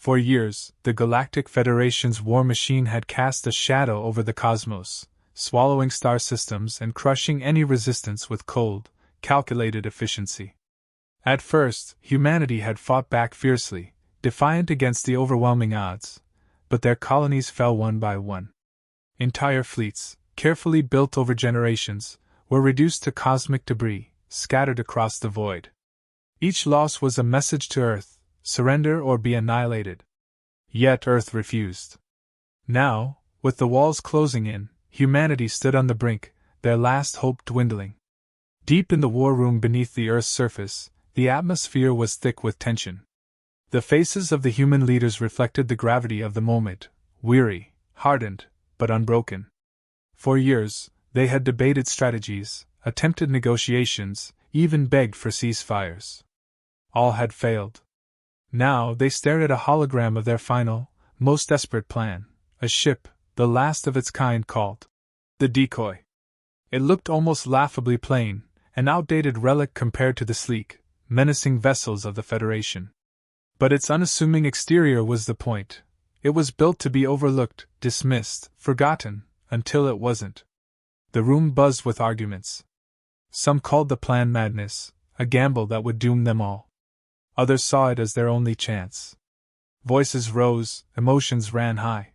For years, the Galactic Federation's war machine had cast a shadow over the cosmos, swallowing star systems and crushing any resistance with cold, calculated efficiency. At first, humanity had fought back fiercely, defiant against the overwhelming odds, but their colonies fell one by one. Entire fleets, carefully built over generations, were reduced to cosmic debris, scattered across the void. Each loss was a message to Earth: surrender or be annihilated. Yet Earth refused. Now, with the walls closing in, humanity stood on the brink, their last hope dwindling. Deep in the war room beneath the Earth's surface, the atmosphere was thick with tension. The faces of the human leaders reflected the gravity of the moment, weary, hardened, but unbroken. For years, they had debated strategies, attempted negotiations, even begged for ceasefires. All had failed. Now they stared at a hologram of their final, most desperate plan, a ship, the last of its kind, called the Decoy. It looked almost laughably plain, an outdated relic compared to the sleek, menacing vessels of the Federation. But its unassuming exterior was the point. It was built to be overlooked, dismissed, forgotten, until it wasn't. The room buzzed with arguments. Some called the plan madness, a gamble that would doom them all. Others saw it as their only chance. Voices rose, emotions ran high.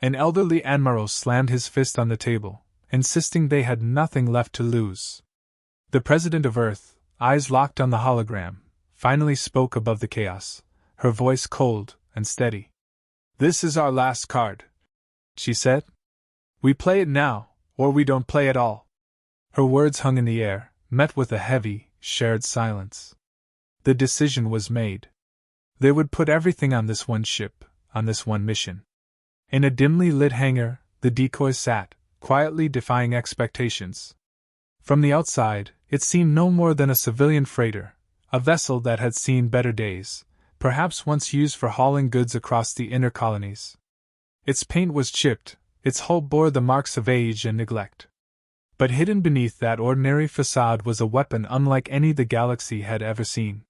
An elderly admiral slammed his fist on the table, insisting they had nothing left to lose. The President of Earth, eyes locked on the hologram, finally spoke above the chaos, her voice cold and steady. "This is our last card," she said. "We play it now, or we don't play at all." Her words hung in the air, met with a heavy, shared silence. The decision was made. They would put everything on this one ship, on this one mission. In a dimly lit hangar, the Decoy sat, quietly defying expectations. From the outside, it seemed no more than a civilian freighter, a vessel that had seen better days, perhaps once used for hauling goods across the inner colonies. Its paint was chipped, its hull bore the marks of age and neglect. But hidden beneath that ordinary facade was a weapon unlike any the galaxy had ever seen.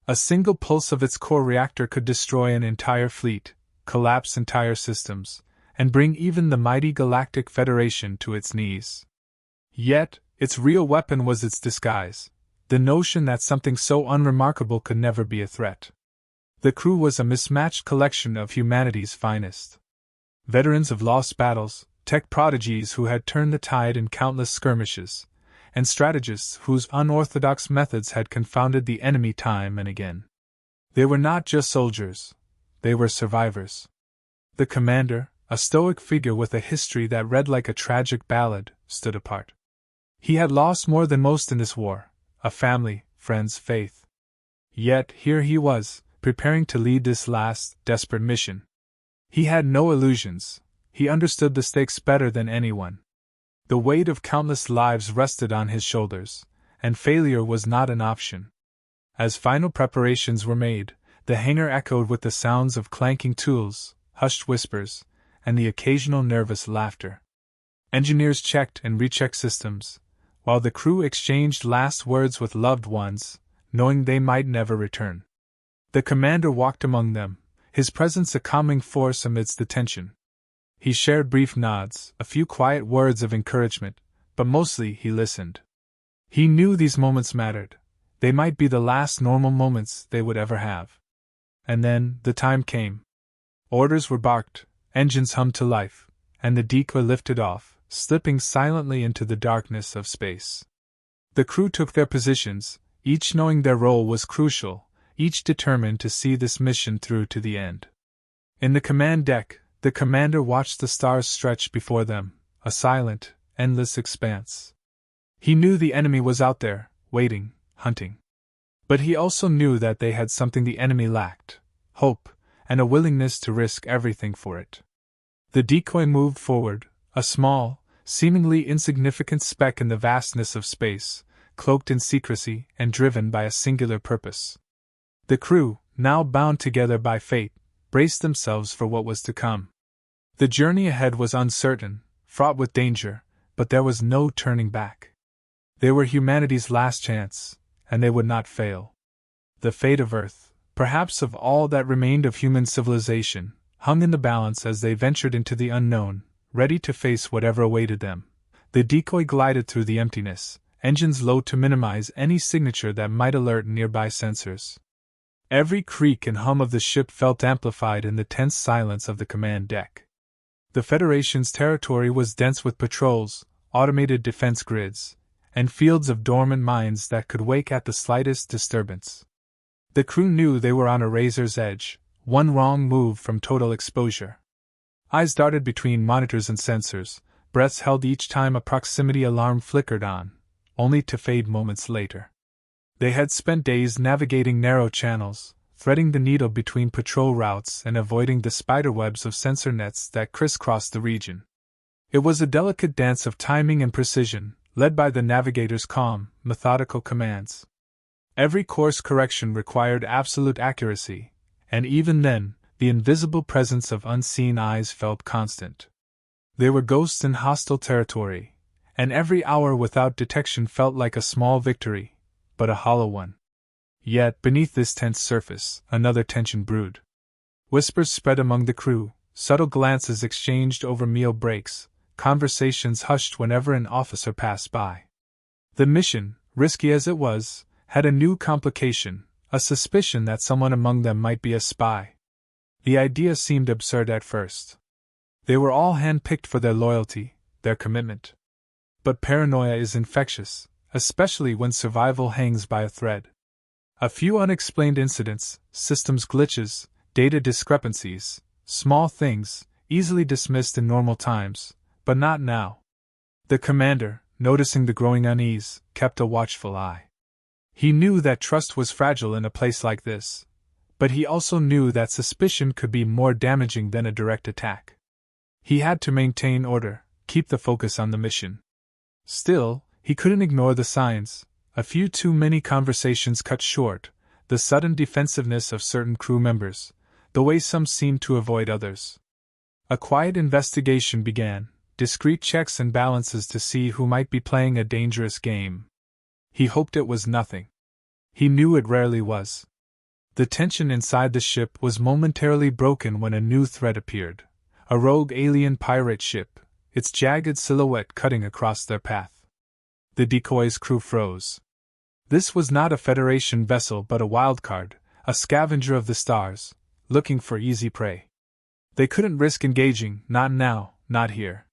A single pulse of its core reactor could destroy an entire fleet, collapse entire systems, and bring even the mighty Galactic Federation to its knees. Yet, its real weapon was its disguise, the notion that something so unremarkable could never be a threat. The crew was a mismatched collection of humanity's finest. Veterans of lost battles, tech prodigies who had turned the tide in countless skirmishes, and strategists whose unorthodox methods had confounded the enemy time and again. They were not just soldiers, they were survivors. The commander, a stoic figure with a history that read like a tragic ballad, stood apart. He had lost more than most in this war, a family, friends, faith. Yet here he was, preparing to lead this last, desperate mission. He had no illusions. He understood the stakes better than anyone. The weight of countless lives rested on his shoulders, and failure was not an option. As final preparations were made, the hangar echoed with the sounds of clanking tools, hushed whispers, and the occasional nervous laughter. Engineers checked and rechecked systems, while the crew exchanged last words with loved ones, knowing they might never return. The commander walked among them, his presence a calming force amidst the tension. He shared brief nods, a few quiet words of encouragement, but mostly he listened. He knew these moments mattered. They might be the last normal moments they would ever have. And then, the time came. Orders were barked, engines hummed to life, and the Decoy lifted off, slipping silently into the darkness of space. The crew took their positions, each knowing their role was crucial, each determined to see this mission through to the end. In the command deck, the commander watched the stars stretch before them, a silent, endless expanse. He knew the enemy was out there, waiting, hunting. But he also knew that they had something the enemy lacked: hope, and a willingness to risk everything for it. The Decoy moved forward, a small, seemingly insignificant speck in the vastness of space, cloaked in secrecy and driven by a singular purpose. The crew, now bound together by fate, braced themselves for what was to come. The journey ahead was uncertain, fraught with danger, but there was no turning back. They were humanity's last chance, and they would not fail. The fate of Earth, perhaps of all that remained of human civilization, hung in the balance as they ventured into the unknown, ready to face whatever awaited them. The decoy glided through the emptiness, engines low to minimize any signature that might alert nearby sensors. Every creak and hum of the ship felt amplified in the tense silence of the command deck. The Federation's territory was dense with patrols, automated defense grids, and fields of dormant mines that could wake at the slightest disturbance. The crew knew they were on a razor's edge, one wrong move from total exposure. Eyes darted between monitors and sensors, breaths held each time a proximity alarm flickered on, only to fade moments later. They had spent days navigating narrow channels, threading the needle between patrol routes and avoiding the spiderwebs of sensor nets that crisscrossed the region. It was a delicate dance of timing and precision, led by the navigator's calm, methodical commands. Every course correction required absolute accuracy, and even then, the invisible presence of unseen eyes felt constant. They were ghosts in hostile territory, and every hour without detection felt like a small victory, but a hollow one. Yet, beneath this tense surface, another tension brewed. Whispers spread among the crew, subtle glances exchanged over meal breaks, conversations hushed whenever an officer passed by. The mission, risky as it was, had a new complication, a suspicion that someone among them might be a spy. The idea seemed absurd at first. They were all handpicked for their loyalty, their commitment. But paranoia is infectious, especially when survival hangs by a thread. A few unexplained incidents, systems glitches, data discrepancies, small things, easily dismissed in normal times, but not now. The commander, noticing the growing unease, kept a watchful eye. He knew that trust was fragile in a place like this, but he also knew that suspicion could be more damaging than a direct attack. He had to maintain order, keep the focus on the mission. Still, he couldn't ignore the signs. A few too many conversations cut short, the sudden defensiveness of certain crew members, the way some seemed to avoid others. A quiet investigation began, discreet checks and balances to see who might be playing a dangerous game. He hoped it was nothing. He knew it rarely was. The tension inside the ship was momentarily broken when a new threat appeared. A rogue alien pirate ship, its jagged silhouette cutting across their path. The decoy's crew froze. This was not a Federation vessel but a wildcard, a scavenger of the stars, looking for easy prey. They couldn't risk engaging, not now, not here.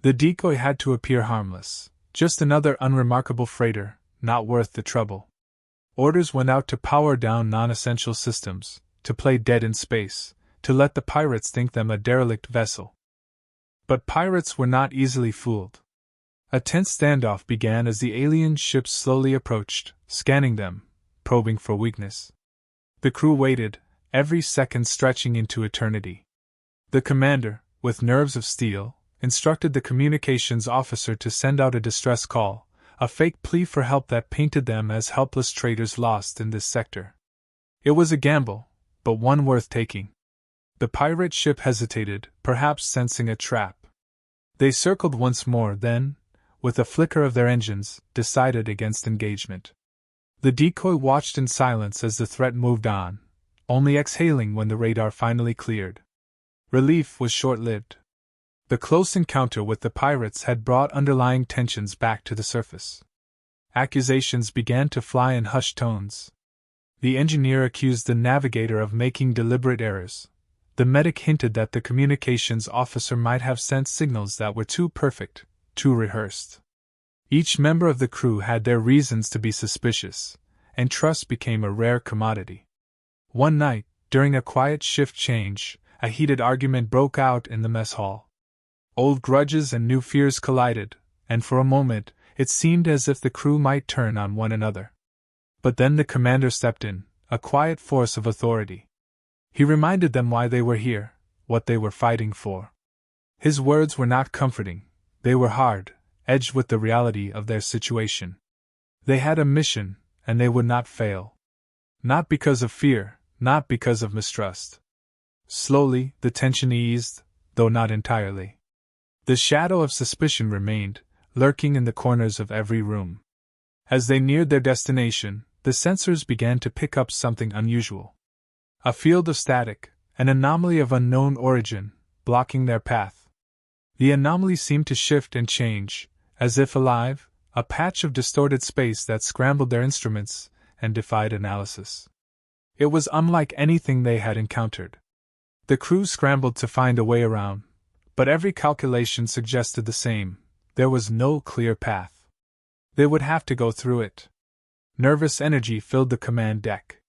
The decoy had to appear harmless, just another unremarkable freighter, not worth the trouble. Orders went out to power down non-essential systems, to play dead in space, to let the pirates think them a derelict vessel. But pirates were not easily fooled. A tense standoff began as the alien ships slowly approached, scanning them, probing for weakness. The crew waited, every second stretching into eternity. The commander, with nerves of steel, instructed the communications officer to send out a distress call, a fake plea for help that painted them as helpless traders lost in this sector. It was a gamble, but one worth taking. The pirate ship hesitated, perhaps sensing a trap. They circled once more, then, with a flicker of their engines, decided against engagement. The decoy watched in silence as the threat moved on, only exhaling when the radar finally cleared. Relief was short-lived. The close encounter with the pirates had brought underlying tensions back to the surface. Accusations began to fly in hushed tones. The engineer accused the navigator of making deliberate errors. The medic hinted that the communications officer might have sent signals that were too perfect, too rehearsed. Each member of the crew had their reasons to be suspicious, and trust became a rare commodity. One night, during a quiet shift change, a heated argument broke out in the mess hall. Old grudges and new fears collided, and for a moment, it seemed as if the crew might turn on one another. But then the commander stepped in, a quiet force of authority. He reminded them why they were here, what they were fighting for. His words were not comforting, they were hard, edged with the reality of their situation. They had a mission, and they would not fail. Not because of fear, not because of mistrust. Slowly, the tension eased, though not entirely. The shadow of suspicion remained, lurking in the corners of every room. As they neared their destination, the sensors began to pick up something unusual. A field of static, an anomaly of unknown origin, blocking their path. The anomaly seemed to shift and change, as if alive, a patch of distorted space that scrambled their instruments and defied analysis. It was unlike anything they had encountered. The crew scrambled to find a way around, but every calculation suggested the same: there was no clear path. They would have to go through it. Nervous energy filled the command deck.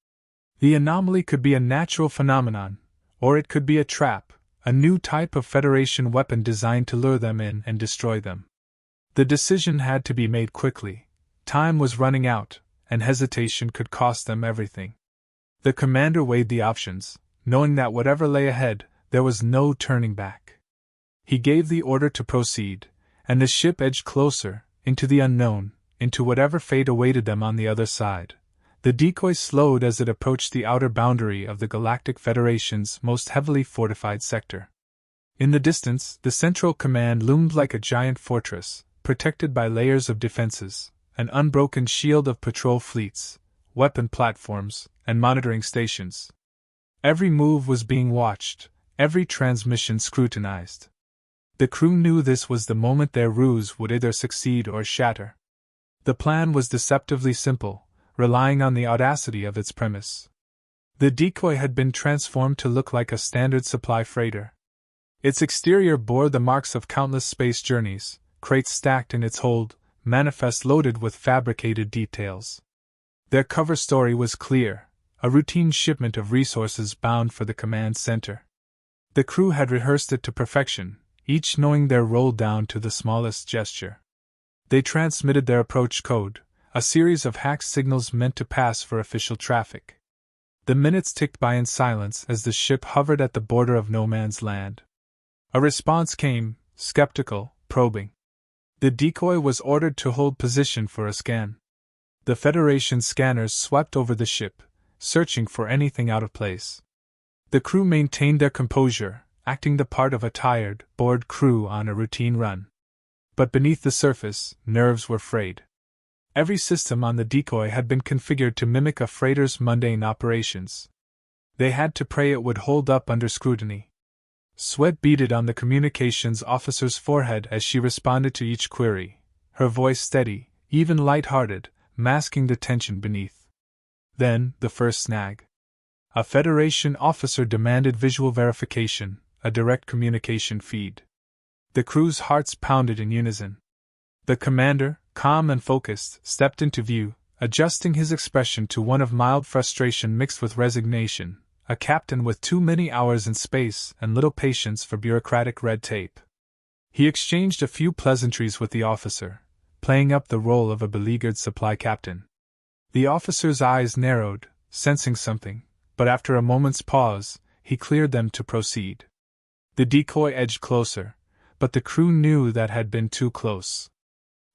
The anomaly could be a natural phenomenon, or it could be a trap, a new type of Federation weapon designed to lure them in and destroy them. The decision had to be made quickly. Time was running out, and hesitation could cost them everything. The commander weighed the options, knowing that whatever lay ahead, there was no turning back. He gave the order to proceed, and the ship edged closer, into the unknown, into whatever fate awaited them on the other side. The decoy slowed as it approached the outer boundary of the Galactic Federation's most heavily fortified sector. In the distance, the Central Command loomed like a giant fortress, protected by layers of defenses, an unbroken shield of patrol fleets, weapon platforms, and monitoring stations. Every move was being watched, every transmission scrutinized. The crew knew this was the moment their ruse would either succeed or shatter. The plan was deceptively simple, relying on the audacity of its premise. The decoy had been transformed to look like a standard supply freighter. Its exterior bore the marks of countless space journeys, crates stacked in its hold, manifests loaded with fabricated details. Their cover story was clear: a routine shipment of resources bound for the command center. The crew had rehearsed it to perfection, each knowing their role down to the smallest gesture. They transmitted their approach code, a series of hack signals meant to pass for official traffic. The minutes ticked by in silence as the ship hovered at the border of no man's land. A response came, skeptical, probing. The decoy was ordered to hold position for a scan. The Federation scanners swept over the ship, searching for anything out of place. The crew maintained their composure, acting the part of a tired, bored crew on a routine run. But beneath the surface, nerves were frayed. Every system on the decoy had been configured to mimic a freighter's mundane operations. They had to pray it would hold up under scrutiny. Sweat beaded on the communications officer's forehead as she responded to each query, her voice steady, even light-hearted, masking the tension beneath. Then, the first snag. A Federation officer demanded visual verification, a direct communication feed. The crew's hearts pounded in unison. The commander, calm and focused, stepped into view, adjusting his expression to one of mild frustration mixed with resignation, a captain with too many hours in space and little patience for bureaucratic red tape. He exchanged a few pleasantries with the officer, playing up the role of a beleaguered supply captain. The officer's eyes narrowed, sensing something, but after a moment's pause, he cleared them to proceed. The decoy edged closer, but the crew knew that had been too close.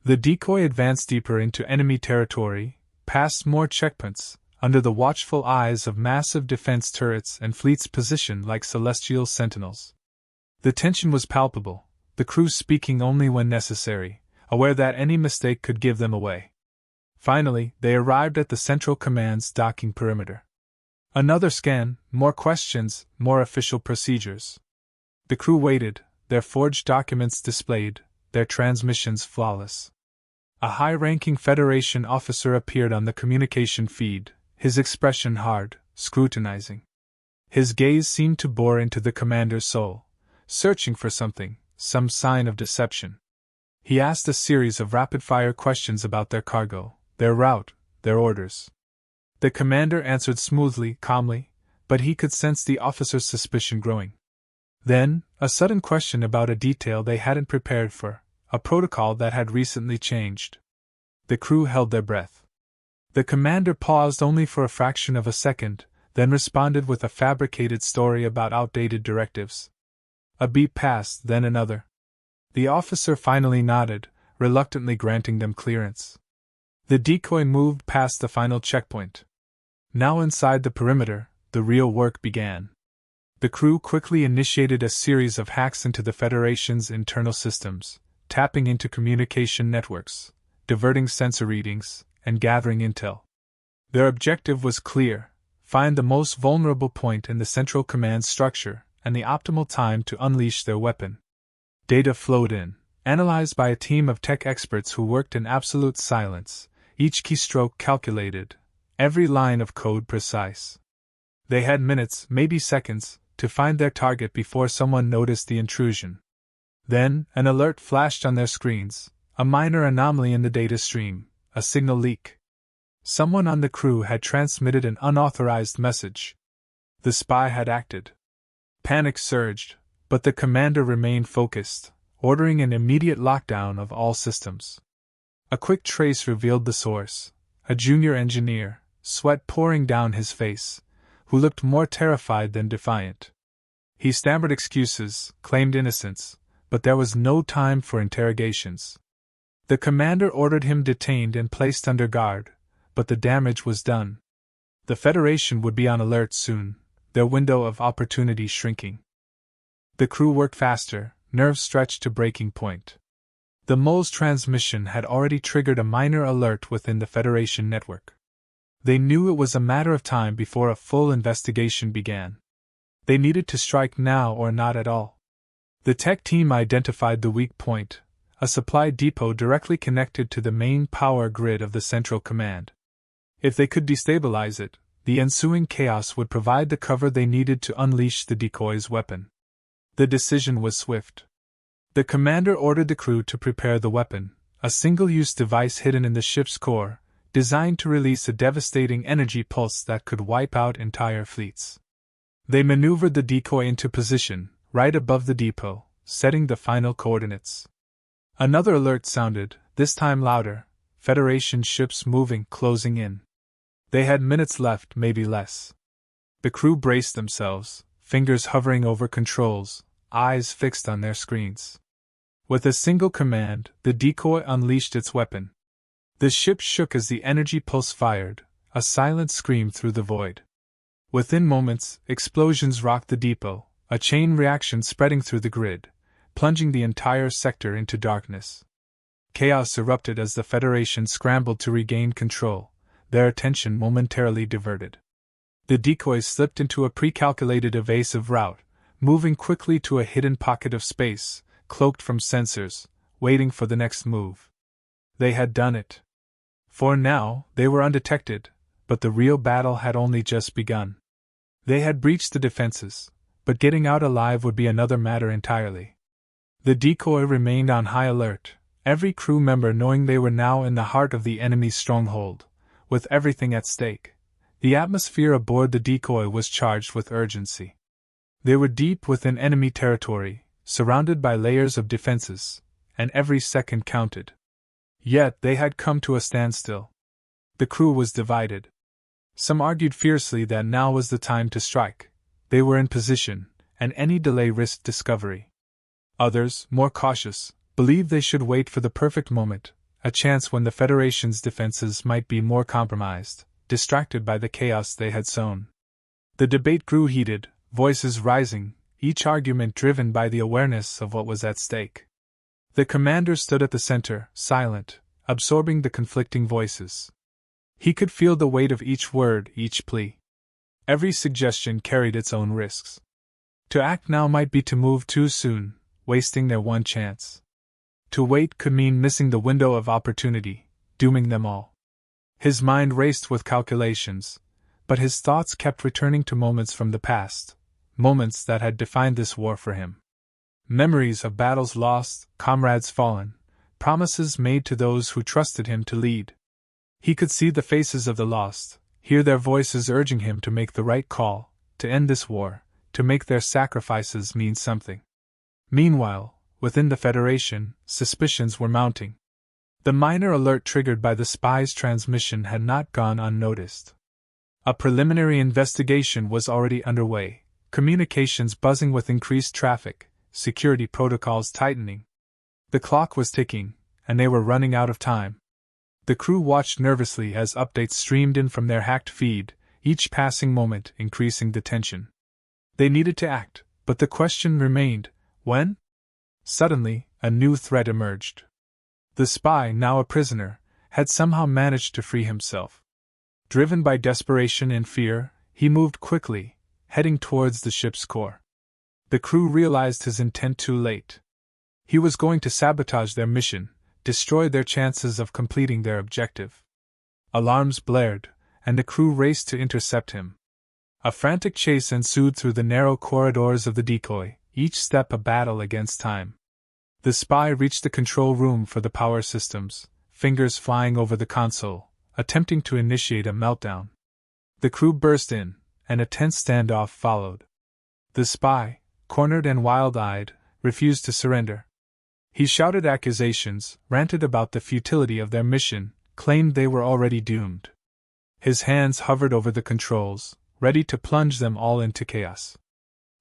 The decoy advanced deeper into enemy territory, past more checkpoints, under the watchful eyes of massive defense turrets and fleets positioned like celestial sentinels. The tension was palpable, the crew speaking only when necessary, aware that any mistake could give them away. Finally, they arrived at the Central Command's docking perimeter. Another scan, more questions, more official procedures. The crew waited, their forged documents displayed, their transmissions flawless. A high-ranking Federation officer appeared on the communication feed, his expression hard, scrutinizing. His gaze seemed to bore into the commander's soul, searching for something, some sign of deception. He asked a series of rapid-fire questions about their cargo, their route, their orders. The commander answered smoothly, calmly, but he could sense the officer's suspicion growing. Then, a sudden question about a detail they hadn't prepared for, a protocol that had recently changed. The crew held their breath. The commander paused only for a fraction of a second, then responded with a fabricated story about outdated directives. A beat passed, then another. The officer finally nodded, reluctantly granting them clearance. The decoy moved past the final checkpoint. Now inside the perimeter, the real work began. The crew quickly initiated a series of hacks into the Federation's internal systems, tapping into communication networks, diverting sensor readings, and gathering intel. Their objective was clear: find the most vulnerable point in the central command structure, and the optimal time to unleash their weapon. Data flowed in, analyzed by a team of tech experts who worked in absolute silence, each keystroke calculated, every line of code precise. They had minutes, maybe seconds, to find their target before someone noticed the intrusion. Then, an alert flashed on their screens, a minor anomaly in the data stream, a signal leak. Someone on the crew had transmitted an unauthorized message. The spy had acted. Panic surged, but the commander remained focused, ordering an immediate lockdown of all systems. A quick trace revealed the source, a junior engineer, sweat pouring down his face, who looked more terrified than defiant. He stammered excuses, claimed innocence, but there was no time for interrogations. The commander ordered him detained and placed under guard, but the damage was done. The Federation would be on alert soon, their window of opportunity shrinking. The crew worked faster, nerves stretched to breaking point. The mole's transmission had already triggered a minor alert within the Federation network. They knew it was a matter of time before a full investigation began. They needed to strike now or not at all. The tech team identified the weak point, a supply depot directly connected to the main power grid of the central command. If they could destabilize it, the ensuing chaos would provide the cover they needed to unleash the decoy's weapon. The decision was swift. The commander ordered the crew to prepare the weapon, a single-use device hidden in the ship's core, designed to release a devastating energy pulse that could wipe out entire fleets. They maneuvered the decoy into position, right above the depot, setting the final coordinates. Another alert sounded, this time louder, Federation ships moving, closing in. They had minutes left, maybe less. The crew braced themselves, fingers hovering over controls, eyes fixed on their screens. With a single command, the decoy unleashed its weapon. The ship shook as the energy pulse fired, a silent scream through the void. Within moments, explosions rocked the depot, a chain reaction spreading through the grid, plunging the entire sector into darkness. Chaos erupted as the Federation scrambled to regain control, their attention momentarily diverted. The decoys slipped into a pre-calculated evasive route, moving quickly to a hidden pocket of space, cloaked from sensors, waiting for the next move. They had done it. For now, they were undetected, but the real battle had only just begun. They had breached the defenses, but getting out alive would be another matter entirely. The decoy remained on high alert, every crew member knowing they were now in the heart of the enemy's stronghold, with everything at stake. The atmosphere aboard the decoy was charged with urgency. They were deep within enemy territory, surrounded by layers of defenses, and every second counted. Yet they had come to a standstill. The crew was divided. Some argued fiercely that now was the time to strike. They were in position, and any delay risked discovery. Others, more cautious, believed they should wait for the perfect moment, a chance when the Federation's defenses might be more compromised, distracted by the chaos they had sown. The debate grew heated, voices rising, each argument driven by the awareness of what was at stake. The commander stood at the center, silent, absorbing the conflicting voices. He could feel the weight of each word, each plea. Every suggestion carried its own risks. To act now might be to move too soon, wasting their one chance. To wait could mean missing the window of opportunity, dooming them all. His mind raced with calculations, but his thoughts kept returning to moments from the past, moments that had defined this war for him. Memories of battles lost, comrades fallen, promises made to those who trusted him to lead. He could see the faces of the lost, hear their voices urging him to make the right call, to end this war, to make their sacrifices mean something. Meanwhile, within the Federation, suspicions were mounting. The minor alert triggered by the spy's transmission had not gone unnoticed. A preliminary investigation was already underway, communications buzzing with increased traffic, security protocols tightening. The clock was ticking, and they were running out of time. The crew watched nervously as updates streamed in from their hacked feed, each passing moment increasing the tension. They needed to act, but the question remained, when? Suddenly, a new threat emerged. The spy, now a prisoner, had somehow managed to free himself. Driven by desperation and fear, he moved quickly, heading towards the ship's core. The crew realized his intent too late. He was going to sabotage their mission, destroy their chances of completing their objective. Alarms blared, and the crew raced to intercept him. A frantic chase ensued through the narrow corridors of the decoy, each step a battle against time. The spy reached the control room for the power systems, fingers flying over the console, attempting to initiate a meltdown. The crew burst in, and a tense standoff followed. The spy, cornered and wild-eyed, refused to surrender. He shouted accusations, ranted about the futility of their mission, claimed they were already doomed. His hands hovered over the controls, ready to plunge them all into chaos.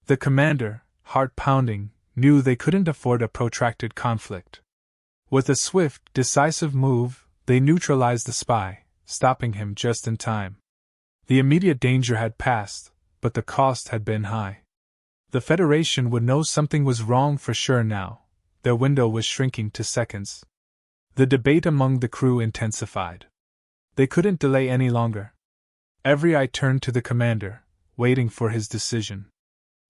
The commander, heart pounding, knew they couldn't afford a protracted conflict. With a swift, decisive move, they neutralized the spy, stopping him just in time. The immediate danger had passed, but the cost had been high. The Federation would know something was wrong for sure now. Their window was shrinking to seconds. The debate among the crew intensified. They couldn't delay any longer. Every eye turned to the commander, waiting for his decision.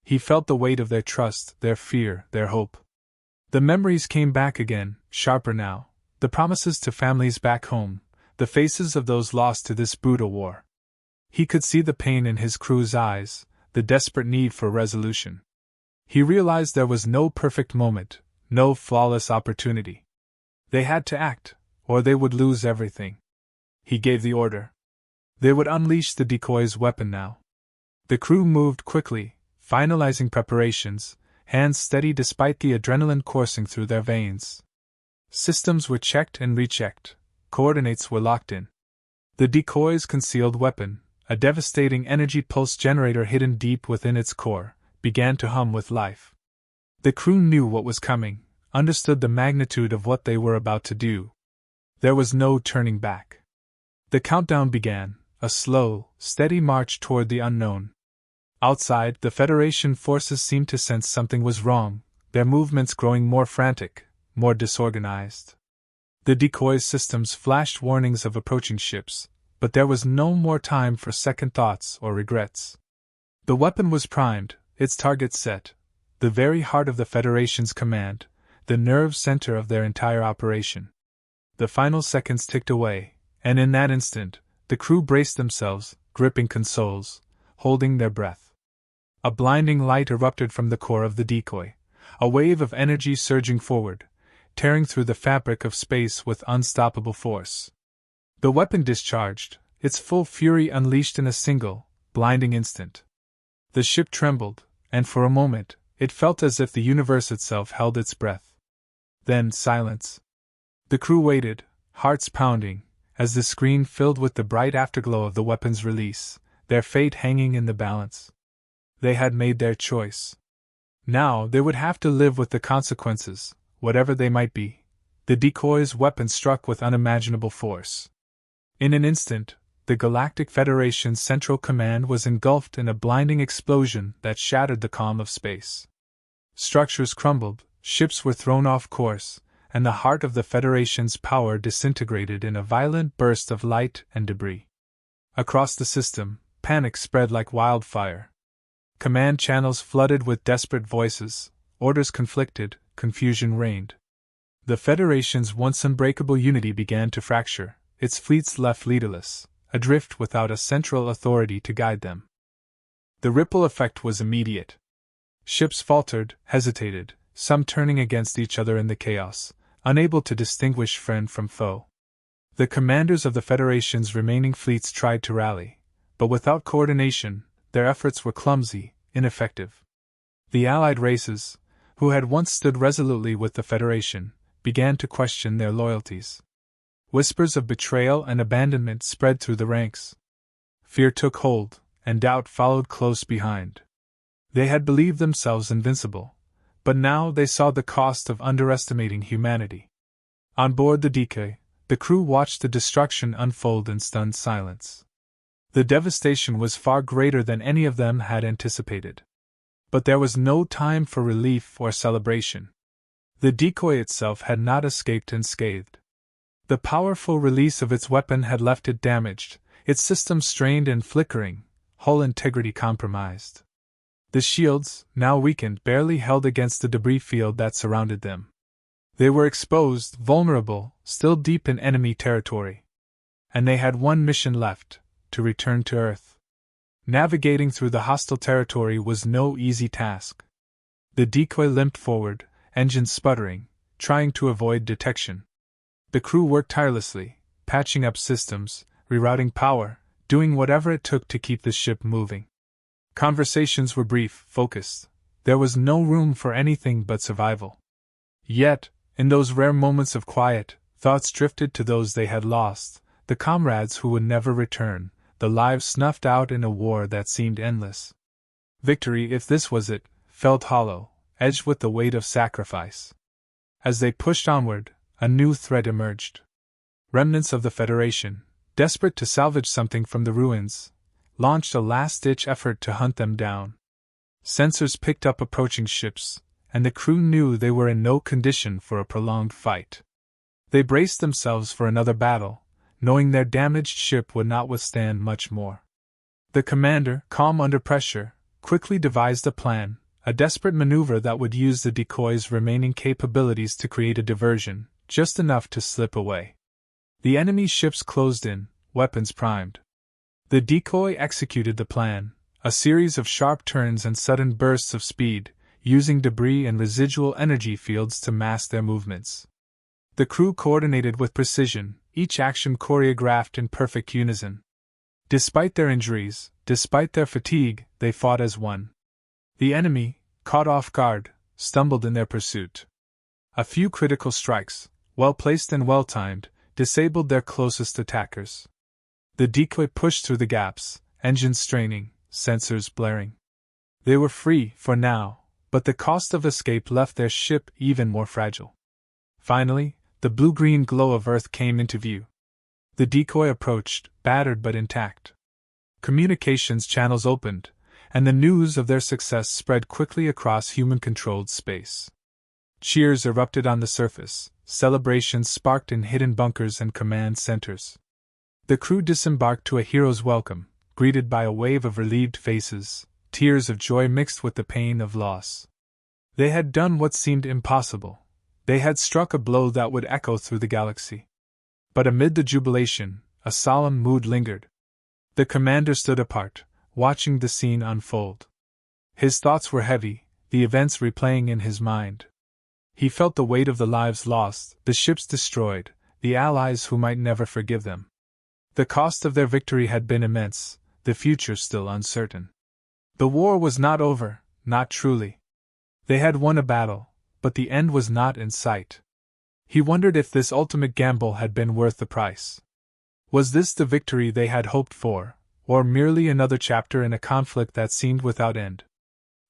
He felt the weight of their trust, their fear, their hope. The memories came back again, sharper now, the promises to families back home, the faces of those lost to this brutal war. He could see the pain in his crew's eyes, the desperate need for resolution. He realized there was no perfect moment, no flawless opportunity. They had to act, or they would lose everything. He gave the order. They would unleash the decoy's weapon now. The crew moved quickly, finalizing preparations, hands steady despite the adrenaline coursing through their veins. Systems were checked and rechecked, coordinates were locked in. The decoy's concealed weapon, a devastating energy pulse generator hidden deep within its core, began to hum with life. The crew knew what was coming, understood the magnitude of what they were about to do. There was no turning back. The countdown began, a slow, steady march toward the unknown. Outside, the Federation forces seemed to sense something was wrong, their movements growing more frantic, more disorganized. The decoy's systems flashed warnings of approaching ships, but there was no more time for second thoughts or regrets. The weapon was primed, its target set, the very heart of the Federation's command, the nerve center of their entire operation. The final seconds ticked away, and in that instant, the crew braced themselves, gripping consoles, holding their breath. A blinding light erupted from the core of the decoy, a wave of energy surging forward, tearing through the fabric of space with unstoppable force. The weapon discharged, its full fury unleashed in a single, blinding instant. The ship trembled, and for a moment, it felt as if the universe itself held its breath. Then silence. The crew waited, hearts pounding, as the screen filled with the bright afterglow of the weapon's release, their fate hanging in the balance. They had made their choice. Now they would have to live with the consequences, whatever they might be. The decoy's weapon struck with unimaginable force. In an instant, the Galactic Federation's Central Command was engulfed in a blinding explosion that shattered the calm of space. Structures crumbled, ships were thrown off course, and the heart of the Federation's power disintegrated in a violent burst of light and debris. Across the system, panic spread like wildfire. Command channels flooded with desperate voices, orders conflicted, confusion reigned. The Federation's once unbreakable unity began to fracture, its fleets left leaderless, adrift without a central authority to guide them. The ripple effect was immediate. Ships faltered, hesitated, some turning against each other in the chaos, unable to distinguish friend from foe. The commanders of the Federation's remaining fleets tried to rally, but without coordination, their efforts were clumsy, ineffective. The Allied races, who had once stood resolutely with the Federation, began to question their loyalties. Whispers of betrayal and abandonment spread through the ranks. Fear took hold, and doubt followed close behind. They had believed themselves invincible, but now they saw the cost of underestimating humanity. On board the decoy, the crew watched the destruction unfold in stunned silence. The devastation was far greater than any of them had anticipated. But there was no time for relief or celebration. The decoy itself had not escaped unscathed. The powerful release of its weapon had left it damaged, its systems strained and flickering, hull integrity compromised. The shields, now weakened, barely held against the debris field that surrounded them. They were exposed, vulnerable, still deep in enemy territory. And they had one mission left: to return to Earth. Navigating through the hostile territory was no easy task. The decoy limped forward, engines sputtering, trying to avoid detection. The crew worked tirelessly, patching up systems, rerouting power, doing whatever it took to keep the ship moving. Conversations were brief, focused. There was no room for anything but survival. Yet, in those rare moments of quiet, thoughts drifted to those they had lost, the comrades who would never return, the lives snuffed out in a war that seemed endless. Victory, if this was it, felt hollow, edged with the weight of sacrifice. As they pushed onward, a new threat emerged. Remnants of the Federation, desperate to salvage something from the ruins, launched a last-ditch effort to hunt them down. Sensors picked up approaching ships, and the crew knew they were in no condition for a prolonged fight. They braced themselves for another battle, knowing their damaged ship would not withstand much more. The commander, calm under pressure, quickly devised a plan, a desperate maneuver that would use the decoy's remaining capabilities to create a diversion, just enough to slip away. The enemy ships closed in, weapons primed. The decoy executed the plan, a series of sharp turns and sudden bursts of speed, using debris and residual energy fields to mask their movements. The crew coordinated with precision, each action choreographed in perfect unison. Despite their injuries, despite their fatigue, they fought as one. The enemy, caught off guard, stumbled in their pursuit. A few critical strikes, well placed and well timed, disabled their closest attackers. The decoy pushed through the gaps, engines straining, sensors blaring. They were free, for now, but the cost of escape left their ship even more fragile. Finally, the blue-green glow of Earth came into view. The decoy approached, battered but intact. Communications channels opened, and the news of their success spread quickly across human-controlled space. Cheers erupted on the surface, celebrations sparked in hidden bunkers and command centers. The crew disembarked to a hero's welcome, greeted by a wave of relieved faces, tears of joy mixed with the pain of loss. They had done what seemed impossible. They had struck a blow that would echo through the galaxy. But amid the jubilation, a solemn mood lingered. The commander stood apart, watching the scene unfold. His thoughts were heavy, the events replaying in his mind. He felt the weight of the lives lost, the ships destroyed, the allies who might never forgive them. The cost of their victory had been immense, the future still uncertain. The war was not over, not truly. They had won a battle, but the end was not in sight. He wondered if this ultimate gamble had been worth the price. Was this the victory they had hoped for, or merely another chapter in a conflict that seemed without end?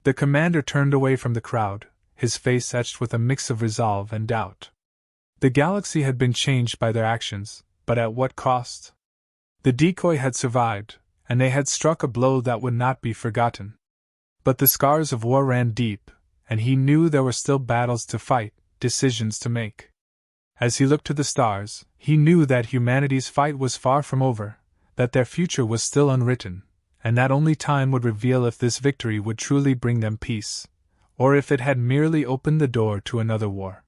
The commander turned away from the crowd, his face etched with a mix of resolve and doubt. The galaxy had been changed by their actions, but at what cost? The decoy had survived, and they had struck a blow that would not be forgotten. But the scars of war ran deep, and he knew there were still battles to fight, decisions to make. As he looked to the stars, he knew that humanity's fight was far from over, that their future was still unwritten, and that only time would reveal if this victory would truly bring them peace, or if it had merely opened the door to another war.